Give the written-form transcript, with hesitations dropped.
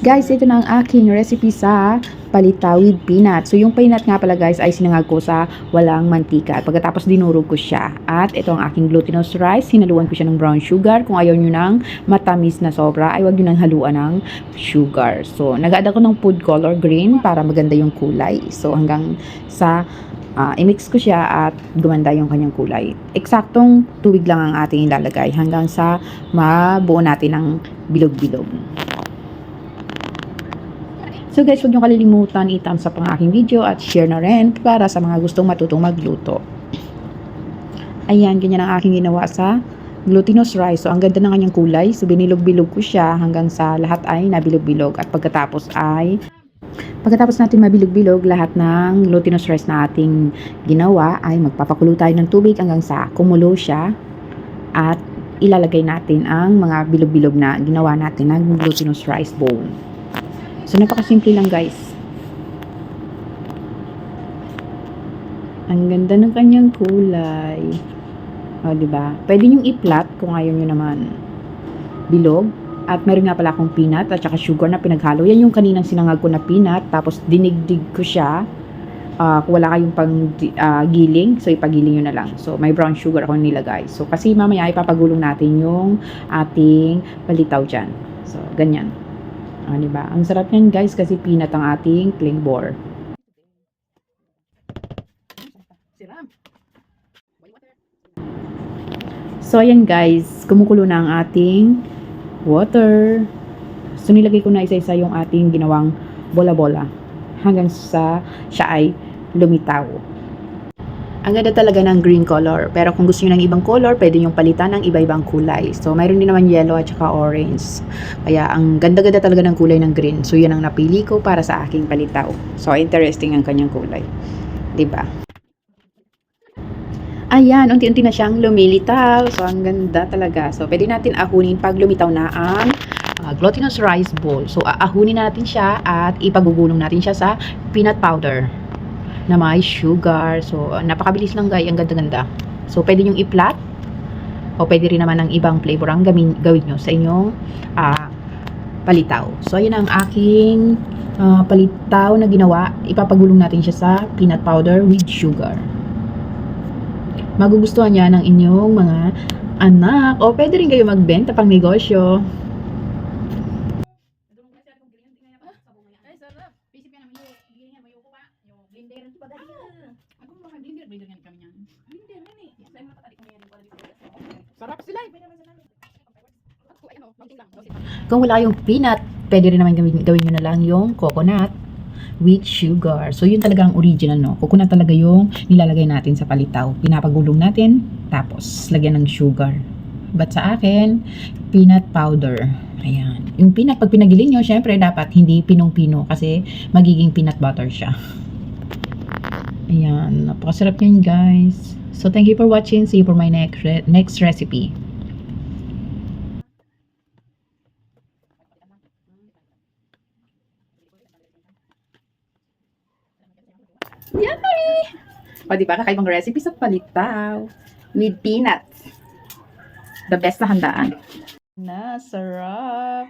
Guys, ito na ang aking recipe sa palitaw with peanut. So, yung peanut nga pala guys ay sinangag ko sa walang mantika. At pagkatapos dinurog ko siya. At ito ang aking glutinous rice. Hinaluan ko siya ng brown sugar. Kung ayaw nyo ng matamis na sobra, ay wag nyo nang haluan ng sugar. So, nag-add ako ng food color green para maganda yung kulay. So, hanggang sa i-mix ko siya at gumanda yung kanyang kulay. Eksaktong tubig lang ang ating ilalagay hanggang sa mabuo natin ng bilog-bilog. So guys, huwag nyo kalilimutan i-thumbs up ang aking video at share na rin para sa mga gustong matutong magluto. Ayan, ganyan ang aking ginawa sa glutinous rice. So ang ganda ng kanyang kulay. So binilog-bilog ko siya hanggang sa lahat ay nabilog-bilog. At pagkatapos natin mabilog-bilog lahat ng glutinous rice na ating ginawa ay magpapakulo tayo ng tubig hanggang sa kumulo siya. At ilalagay natin ang mga bilog-bilog na ginawa natin ng glutinous rice bowl. So, napakasimple lang guys. Ang ganda ng kanyang kulay. O, diba? Pwede nyong i-flat kung ayaw nyo naman bilog. At meron nga pala akong peanut at saka sugar na pinaghalo. Yan yung kaninang sinangag ko na peanut. Tapos dinigdig ko siya. Kung wala kayong pang giling, so ipagiling nyo na lang. So, may brown sugar ako nilagay. So, kasi mamaya ipapagulong natin yung ating palitaw dyan. So, ganyan. Diba? Ang sarap yan guys kasi peanut ang ating flavor. So ayan guys, kumukulo na ang ating water. So nilagay ko na isa-isa yung ating ginawang bola-bola hanggang sa siya ay lumitaw. Ang ganda talaga ng green color. Pero kung gusto nyo ng ibang color, pwede nyo palitan ng iba-ibang kulay. So, mayroon din naman yellow at saka orange. Kaya, ang ganda-ganda talaga ng kulay ng green. So, yan ang napili ko para sa aking palitaw. So, interesting ang kanyang kulay. Diba? Ayan, unti-unti na siyang lumilitaw. So, ang ganda talaga. So, pwede natin ahunin pag lumitaw na ang glutinous rice bowl. So, ahunin natin siya at ipagugulong natin siya sa peanut powder na may sugar. So, napakabilis lang guys. Ang ganda-ganda. So, pwede nyong i-flat o pwede rin naman ng ibang flavor ang gawin nyo sa inyong palitaw. So, ayun ang aking palitaw na ginawa. Ipapagulong natin siya sa peanut powder with sugar. Magugustuhan niya ng inyong mga anak o pwede rin kayo magbenta pang negosyo. Sarap sila. Kung wala yung peanut, pwede rin naman gawin nyo na lang yung coconut with sugar. So, yun talaga ang original, no? Coconut talaga yung nilalagay natin sa palitaw. Pinapagulong natin, tapos lagyan ng sugar. But sa akin, peanut powder. Ayan. Yung peanut, pag pinagiling nyo, syempre, dapat hindi pinong-pino kasi magiging peanut butter siya. Ayan. Napakasarap yan, guys. So, thank you for watching. See you for my next recipe. Yummy! O, diba? Kakaibang recipe sa palitaw with peanuts. The best na handaan. Na, sarap.